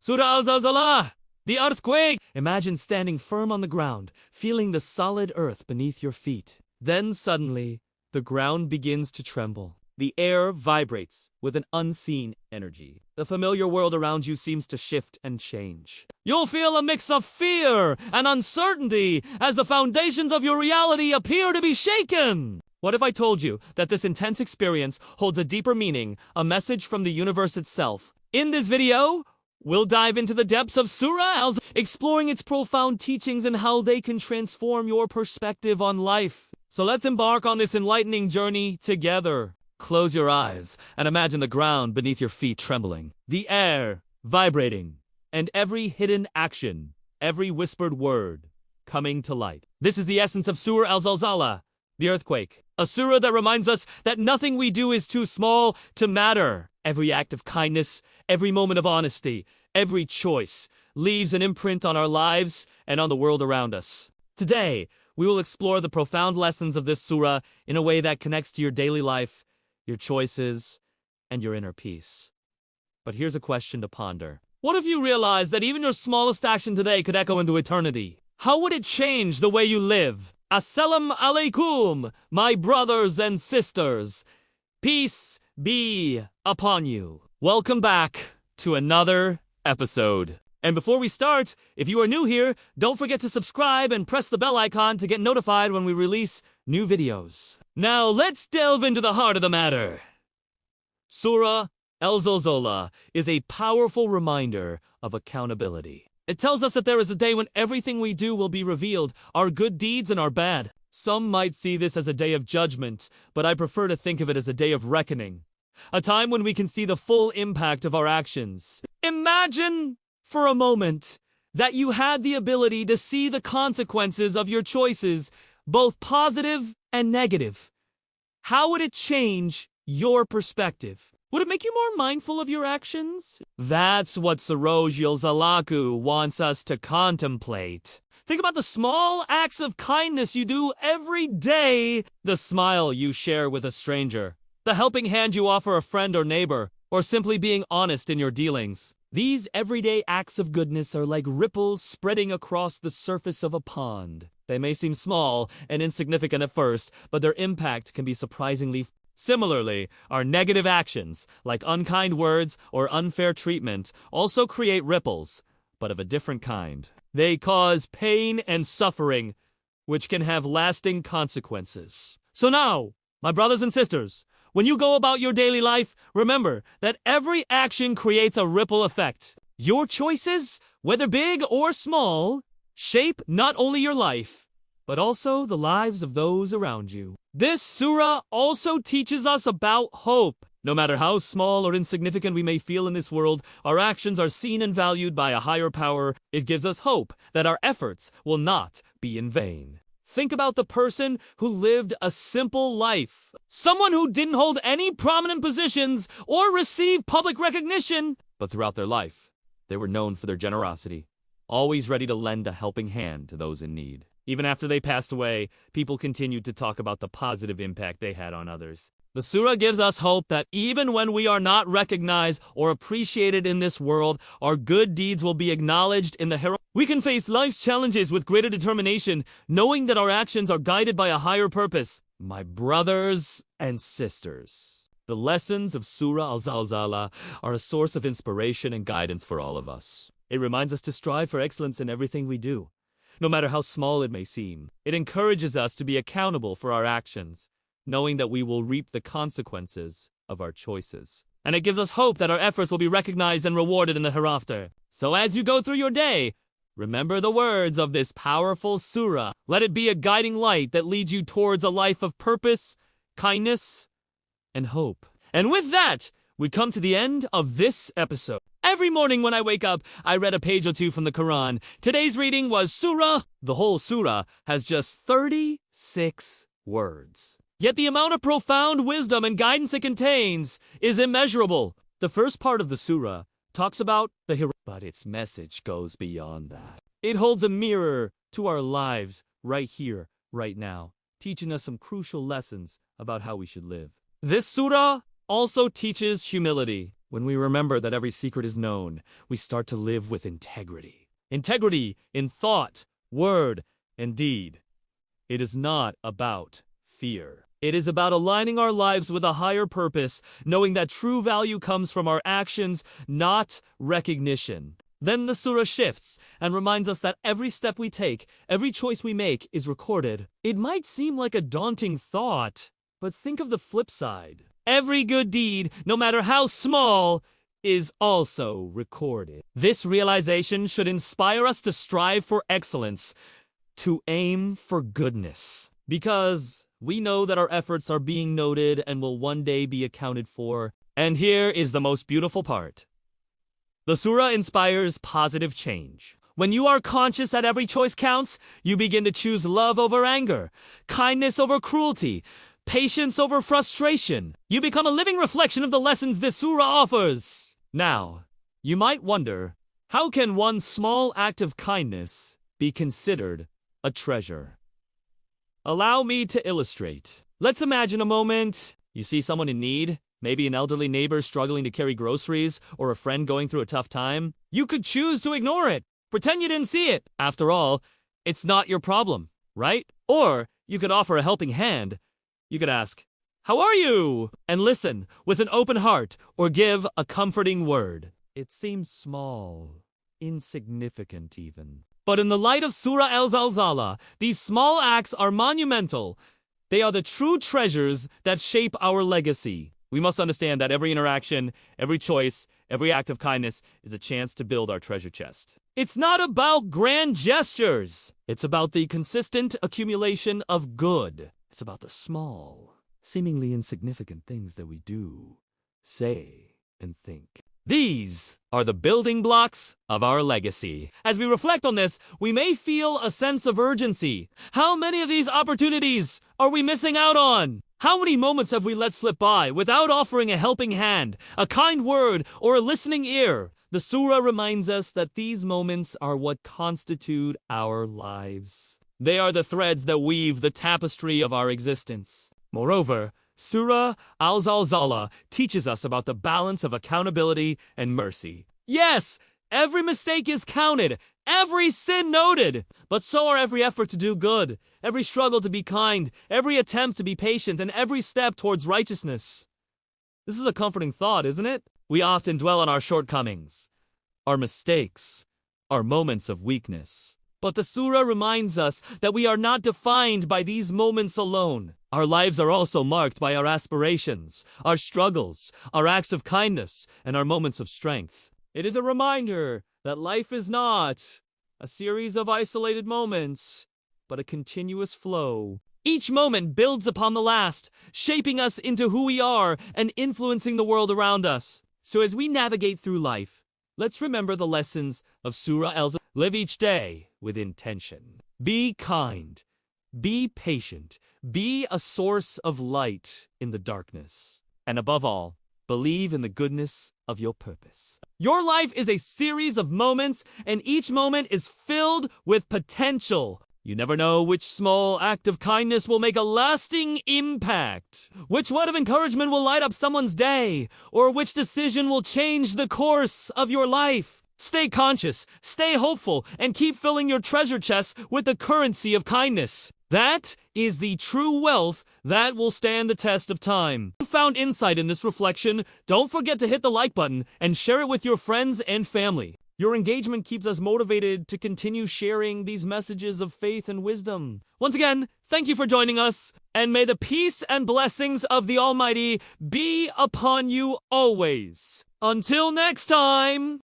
Surah Al-Zalzalah, the earthquake. Imagine standing firm on the ground, feeling the solid earth beneath your feet. Then suddenly, the ground begins to tremble. The air vibrates with an unseen energy. The familiar world around you seems to shift and change. You'll feel a mix of fear and uncertainty as the foundations of your reality appear to be shaken. What if I told you that this intense experience holds a deeper meaning, a message from the universe itself? In this video, we'll dive into the depths of Surah Al-Zalzalah, exploring its profound teachings and how they can transform your perspective on life. So let's embark on this enlightening journey together. Close your eyes and imagine the ground beneath your feet trembling, the air vibrating, and every hidden action, every whispered word coming to light. This is the essence of Surah Al-Zalzalah, the earthquake, a surah that reminds us that nothing we do is too small to matter. Every act of kindness, every moment of honesty, every choice leaves an imprint on our lives and on the world around us. Today, we will explore the profound lessons of this surah in a way that connects to your daily life, your choices, and your inner peace. But here's a question to ponder. What if you realized that even your smallest action today could echo into eternity? How would it change the way you live? Assalamu alaikum, my brothers and sisters. Peace be upon you. Welcome back to another episode. And before we start, if you are new here, don't forget to subscribe and press the bell icon to get notified when we release new videos. Now let's delve into the heart of the matter. Surah Al-Zalzalah is a powerful reminder of accountability. It tells us that there is a day when everything we do will be revealed, our good deeds and our bad. Some might see this as a day of judgment, but I prefer to think of it as a day of reckoning. A time when we can see the full impact of our actions. Imagine for a moment that you had the ability to see the consequences of your choices, both positive and negative. How would it change your perspective? Would it make you more mindful of your actions? That's what Surah Al-Zalzalah wants us to contemplate. Think about the small acts of kindness you do every day, the smile you share with a stranger, the helping hand you offer a friend or neighbor, or simply being honest in your dealings. These everyday acts of goodness are like ripples spreading across the surface of a pond. They may seem small and insignificant at first, but their impact can be surprisingly. Similarly, our negative actions, like unkind words or unfair treatment, also create ripples, but of a different kind. They cause pain and suffering, which can have lasting consequences. So now, my brothers and sisters, when you go about your daily life, remember that every action creates a ripple effect. Your choices, whether big or small, shape not only your life, but also the lives of those around you. This surah also teaches us about hope. No matter how small or insignificant we may feel in this world, our actions are seen and valued by a higher power. It gives us hope that our efforts will not be in vain. Think about the person who lived a simple life. Someone who didn't hold any prominent positions or receive public recognition. But throughout their life, they were known for their generosity, always ready to lend a helping hand to those in need. Even after they passed away, people continued to talk about the positive impact they had on others. The surah gives us hope that even when we are not recognized or appreciated in this world, our good deeds will be acknowledged in the Hereafter. We can face life's challenges with greater determination, knowing that our actions are guided by a higher purpose. My brothers and sisters, the lessons of Surah Al-Zalzalah are a source of inspiration and guidance for all of us. It reminds us to strive for excellence in everything we do, no matter how small it may seem. It encourages us to be accountable for our actions, knowing that we will reap the consequences of our choices. And it gives us hope that our efforts will be recognized and rewarded in the hereafter. So as you go through your day, remember the words of this powerful surah. Let it be a guiding light that leads you towards a life of purpose, kindness, and hope. And with that, we come to the end of this episode. Every morning when I wake up, I read a page or two from the Quran. Today's reading was Surah. The whole surah has just 36 words. Yet the amount of profound wisdom and guidance it contains is immeasurable. The first part of the surah talks about the hereafter, but its message goes beyond that. It holds a mirror to our lives right here, right now, teaching us some crucial lessons about how we should live. This surah also teaches humility. When we remember that every secret is known, we start to live with integrity. Integrity in thought, word, and deed. It is not about fear. It is about aligning our lives with a higher purpose, knowing that true value comes from our actions, not recognition. Then the surah shifts and reminds us that every step we take, every choice we make is recorded. It might seem like a daunting thought, but think of the flip side. Every good deed, no matter how small, is also recorded. This realization should inspire us to strive for excellence, to aim for goodness, because we know that our efforts are being noted and will one day be accounted for. And here is the most beautiful part. The surah inspires positive change. When you are conscious that every choice counts, you begin to choose love over anger, kindness over cruelty, patience over frustration. You become a living reflection of the lessons this surah offers. Now, you might wonder, how can one small act of kindness be considered a treasure? Allow me to illustrate. Let's imagine a moment. You see someone in need, maybe an elderly neighbor struggling to carry groceries, or a friend going through a tough time. You could choose to ignore it, pretend you didn't see it. After all, it's not your problem, right? Or you could offer a helping hand. You could ask, "How are you?" and listen with an open heart, or give a comforting word. It seems small, insignificant even. But in the light of Surah Al-Zalzalah, these small acts are monumental. They are the true treasures that shape our legacy. We must understand that every interaction, every choice, every act of kindness is a chance to build our treasure chest. It's not about grand gestures. It's about the consistent accumulation of good. It's about the small, seemingly insignificant things that we do, say, and think. These are the building blocks of our legacy. As we reflect on this, we may feel a sense of urgency. How many of these opportunities are we missing out on? How many moments have we let slip by without offering a helping hand, a kind word, or a listening ear? The surah reminds us that these moments are what constitute our lives. They are the threads that weave the tapestry of our existence. Moreover, Surah Al-Zalzalah teaches us about the balance of accountability and mercy. Yes, every mistake is counted, every sin noted, but so are every effort to do good, every struggle to be kind, every attempt to be patient, and every step towards righteousness. This is a comforting thought, isn't it? We often dwell on our shortcomings, our mistakes, our moments of weakness. But the surah reminds us that we are not defined by these moments alone. Our lives are also marked by our aspirations, our struggles, our acts of kindness, and our moments of strength. It is a reminder that life is not a series of isolated moments, but a continuous flow. Each moment builds upon the last, shaping us into who we are and influencing the world around us. So as we navigate through life, let's remember the lessons of Surah Al-Zalzalah. Live each day with intention. Be kind. Be patient. Be a source of light in the darkness. And above all, believe in the goodness of your purpose. Your life is a series of moments, and each moment is filled with potential. You never know which small act of kindness will make a lasting impact, which word of encouragement will light up someone's day, or which decision will change the course of your life. Stay conscious, stay hopeful, and keep filling your treasure chest with the currency of kindness. That is the true wealth that will stand the test of time. If you found insight in this reflection, don't forget to hit the like button and share it with your friends and family. Your engagement keeps us motivated to continue sharing these messages of faith and wisdom. Once again, thank you for joining us, and may the peace and blessings of the Almighty be upon you always. Until next time!